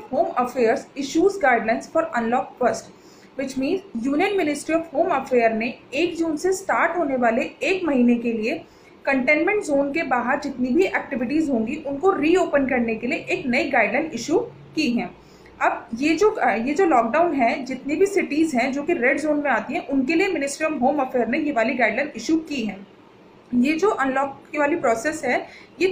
Of home affairs issues guidelines for unlock first, which means union ministry of home affair ने 1 जून से start होने वाले 1 महीने के लिए कंटेनमेंट जोन के बाहर जितनी भी एक्टिविटीज़ होंगी उनको रीओपन करने के लिए एक नई गाइडलाइन इशू की है। अब ये जो लॉकडाउन है, जितनी भी सिटीज़ हैं जो कि रेड जोन में आती हैं, उनके लिए मिनिस्ट्री ऑफ होम अफेयर ने ये वाली गाइडलाइन इशू की है। ये जो अनलॉक की वाली प्रोसेस है ये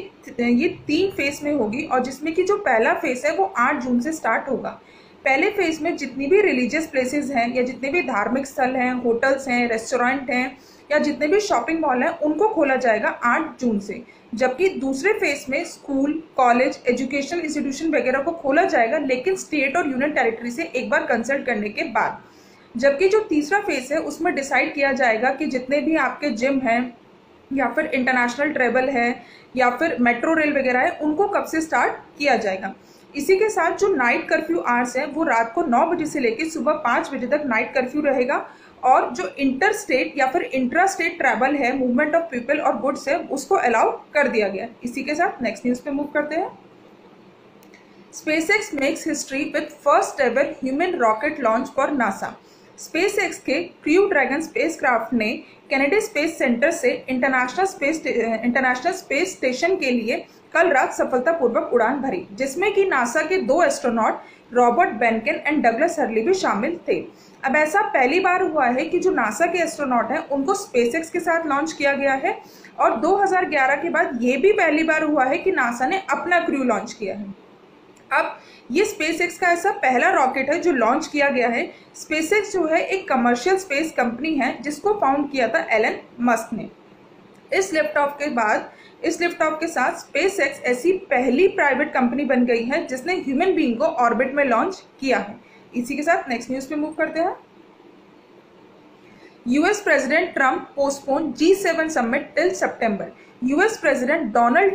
3 फेज में होगी, और जिसमें कि जो पहला फेज है वो 8 जून से स्टार्ट होगा। पहले फेज में जितनी भी रिलीजियस प्लेसेस हैं या जितने भी धार्मिक स्थल हैं, होटल्स हैं, रेस्टोरेंट हैं या जितने भी शॉपिंग मॉल हैं, उनको खोला जाएगा 8 जून से। जबकि दूसरे फेज में स्कूल, कॉलेज, एजुकेशन इंस्टीट्यूशन वगैरह को खोला जाएगा, लेकिन स्टेट और यूनियन टेरिटरी से एक बार कंसल्ट करने के बाद। जबकि जो तीसरा फेज है उसमें डिसाइड किया जाएगा कि जितने भी आपके जिम हैं या फिर इंटरनेशनल ट्रेवल है या फिर मेट्रो रेल वगैरह है, उनको कब से स्टार्ट किया जाएगा। इसी के साथ जो नाइट कर्फ्यू आवर्स है वो रात को 9 बजे से लेकर सुबह 5 बजे तक नाइट कर्फ्यू रहेगा, और जो इंटर स्टेट या फिर इंट्रा स्टेट ट्रैवल है, मूवमेंट ऑफ पीपल और गुड्स है, उसको अलाउ कर दिया गया। इसी के साथ नेक्स्ट न्यूज पे मूव करते हैं। SpaceX makes history with first ever human rocket launch for NASA. SpaceX के क्रू ड्रैगन स्पेसक्राफ्ट ने कैनेडी स्पेस सेंटर से इंटरनेशनल स्पेस स्टेशन के लिए कल रात सफलतापूर्वक उड़ान भरी, जिसमें कि नासा के 2 astronaut Robert Behnken and Douglas Hurley भी शामिल थे। अब ऐसा पहली बार हुआ है कि जो नासा के एस्ट्रोनॉट हैं उनको SpaceX के साथ लॉन्च किया गया है, और 2011 के बाद ये भी पहली बार हुआ है कि नासा ने अपना क्रू लॉन्च किया है। अब ये SpaceX का ऐसा पहला रॉकेट है जो लॉन्च किया गया है। SpaceX जो है एक कमर्शियल स्पेस कंपनी है जिसको फाउंड किया था एलन मस्क ने। इस लिफ्ट ऑफ के साथ SpaceX ऐसी पहली प्राइवेट कंपनी बन गई है जिसने ह्यूमन बीइंग को ऑर्बिट में लॉन्च किया है। इसी के साथ नेक्स्ट न्यूज पे मूव करते हैं। US president Trump postpone G7 summit till September. US president Donald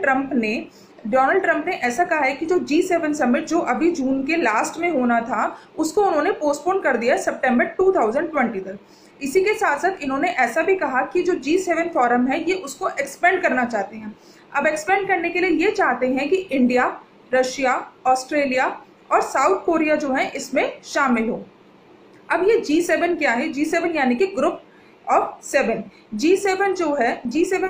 Trump ने ऐसा कहा है कि जो G7 समिट जो अभी जून के लास्ट में होना था उसको उन्होंने पोस्टपोन कर दिया सितंबर 2020 तक। इसी के साथ साथ इन्होंने ऐसा भी कहा कि जो G7 फोरम है ये उसको एक्सपेंड करना चाहते हैं। अब एक्सपेंड करने के लिए ये चाहते हैं कि इंडिया, रशिया, ऑस्ट्रेलिया और साउथ कोरिया जो है इसमें शामिल हो। अब ये G7 क्या है? G7 यानी कि ग्रुप ऑफ 7। G7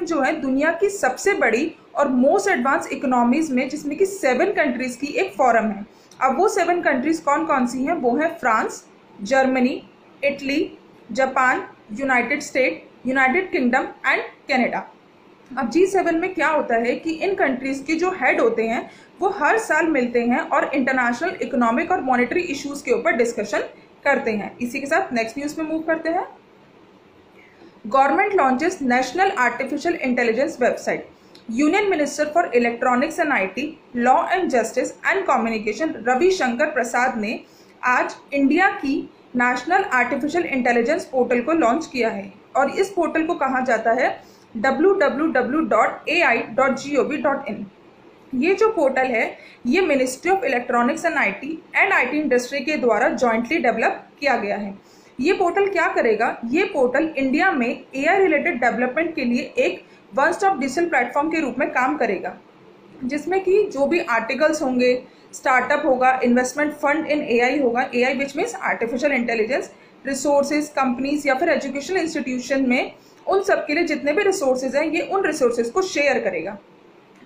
जो है दुनिया की सबसे बड़ी और मोस्ट एडवांस इकोनॉमीज में, जिसमें कि 7 कंट्रीज की एक फोरम है। अब वो 7 कंट्रीज कौन कौन सी हैं? वो है France, Germany, Italy, Japan, United state, United kingdom and Canada. अब G7 में क्या होता है कि इन कंट्रीज के जो हेड होते हैं वो हर साल मिलते हैं और इंटरनेशनल इकोनॉमिक और मॉनेटरी इश्यूज के ऊपर डिस्कशन करते हैं। इसी के साथ नेक्स्ट न्यूज में मूव करते हैं। Government launches national artificial intelligence website. Union minister for electronics and IT, law and justice and communication Ravishankar Prasad ने आज इंडिया की नेशनल आर्टिफिशियल इंटेलिजेंस पोर्टल को लॉन्च किया है, और इस पोर्टल को कहा जाता है www.ai.gov.in। ये जो पोर्टल है ये ministry of electronics and IT industry के द्वारा जॉइंटली डेवलप किया गया है। ये पोर्टल क्या करेगा? ये पोर्टल इंडिया में AI रिलेटेड डेवलपमेंट के लिए एक वन स्टॉप डिजिटल प्लेटफॉर्म के रूप में काम करेगा, जिसमें कि जो भी आर्टिकल्स होंगे, स्टार्टअप होगा, इन्वेस्टमेंट फंड इन AI होगा, AI which means artificial intelligence, resources, companies या फिर एजुकेशनल इंस्टीट्यूशन में उन सब के लिए जितने भी रिसोर्सेज हैं ये उन रिसोर्सेज को शेयर करेगा।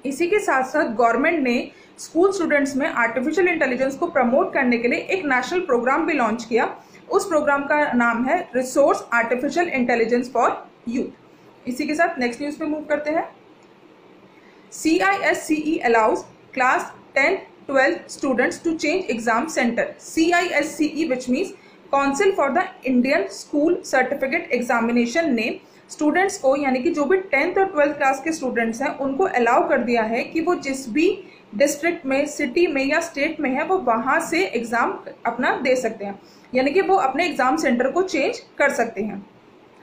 इसी के साथ साथ गवर्नमेंट ने स्कूल स्टूडेंट्स में आर्टिफिशियल इंटेलिजेंस को प्रमोट करने के लिए एक नेशनल प्रोग्राम भी लॉन्च किया। उस प्रोग्राम का नाम है resource artificial intelligence for youth. इसी के साथ नेक्स्ट न्यूज पे मूव करते हैं। CISCE allows class 10-12 students to change exam center. CISCE which means Council for the Indian School Certificate Examination ने स्टूडेंट्स को, यानी कि जो भी 10th और 12th क्लास के स्टूडेंट्स हैं उनको अलाउ कर दिया है कि वो जिस भी डिस्ट्रिक्ट में, सिटी में या स्टेट में है वो वहाँ से एग्ज़ाम अपना दे सकते हैं, यानी कि वो अपने एग्ज़ाम सेंटर को चेंज कर सकते हैं।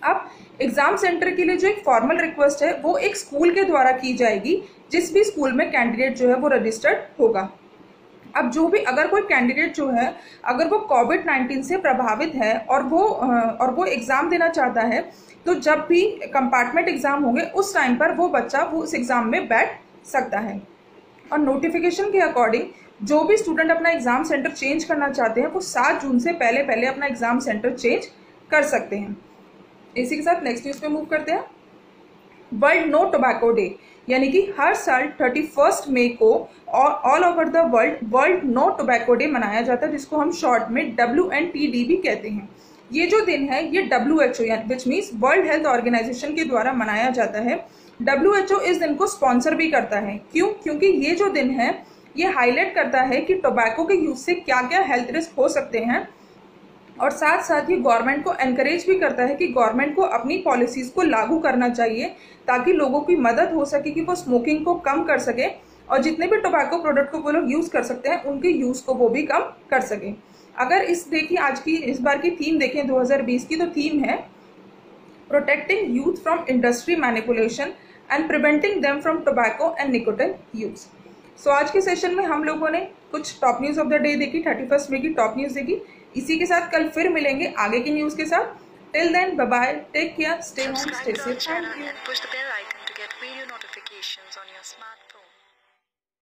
अब एग्ज़ाम सेंटर के लिए जो एक फॉर्मल रिक्वेस्ट है वो एक स्कूल के द्वारा की जाएगी, जिस भी स्कूल में कैंडिडेट जो है वो रजिस्टर्ड होगा। अब जो भी अगर कोई कैंडिडेट जो है अगर वो कोविड-19 से प्रभावित है और वो एग्ज़ाम देना चाहता है, तो जब भी कंपार्टमेंट एग्ज़ाम होंगे उस टाइम पर वो बच्चा वो उस एग्ज़ाम में बैठ सकता है। और नोटिफिकेशन के अकॉर्डिंग जो भी स्टूडेंट अपना एग्जाम सेंटर चेंज करना चाहते हैं वो 7 जून से पहले पहले अपना एग्जाम सेंटर चेंज कर सकते हैं। इसी के साथ नेक्स्ट न्यूज़ पे मूव करते हैं। वर्ल्ड नो टोबैको डे, यानी कि हर साल 31 मई को all over the world no tobacco day मनाया जाता है, जिसको हम शॉर्ट में WNTD भी कहते हैं। ये जो दिन है ये WHO which means world health organisation के द्वारा मनाया जाता है। WHO इस दिन को स्पॉन्सर भी करता है। क्यों? क्योंकि ये जो दिन है ये हाईलाइट करता है कि टोबैको के यूज से क्या क्या हेल्थ रिस्क हो सकते हैं, और साथ साथ ये गवर्नमेंट को एनकरेज भी करता है कि गवर्नमेंट को अपनी पॉलिसीज को लागू करना चाहिए ताकि लोगों की मदद हो सके कि वो स्मोकिंग को कम कर सके, और जितने भी टोबैको प्रोडक्ट को वो लोग यूज कर सकते हैं उनके यूज को वो भी कम कर सके। अगर इस बार की थीम देखें 2020 की, तो थीम है protecting youth from industry manipulation and preventing them from tobacco and nicotine use. So आज के सेशन में हम लोगों ने कुछ top news of the day देखी, 31 मई की टॉप न्यूज देखी। इसी के साथ कल फिर मिलेंगे आगे की न्यूज के साथ। Till then bye bye, take care, stay home, stay safe. Subscribe to our channel and push the bell icon to get video notifications on your smartphone.